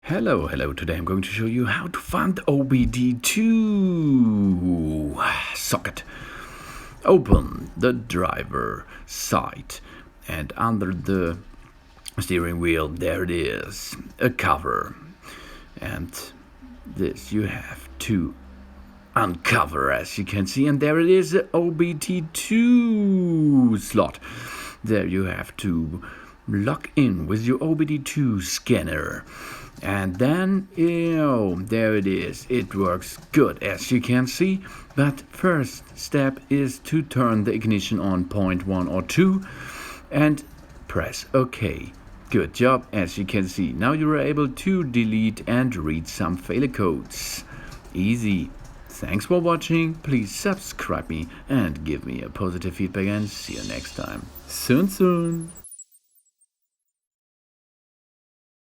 Hello, today I'm going to show you how to find the OBD2 socket. Open the driver side and under the steering wheel there it is, a cover, and this you have to uncover as you can see, and there it is, the OBD2 slot. There you have to log in with your OBD2 scanner. And then, there it is. It works good as you can see. But first step is to turn the ignition on point 1 or 2 and press OK. Good job, as you can see. Now you are able to delete and read some failure codes. Easy. Thanks for watching. Please subscribe me and give me a positive feedback, and see you next time. Soon.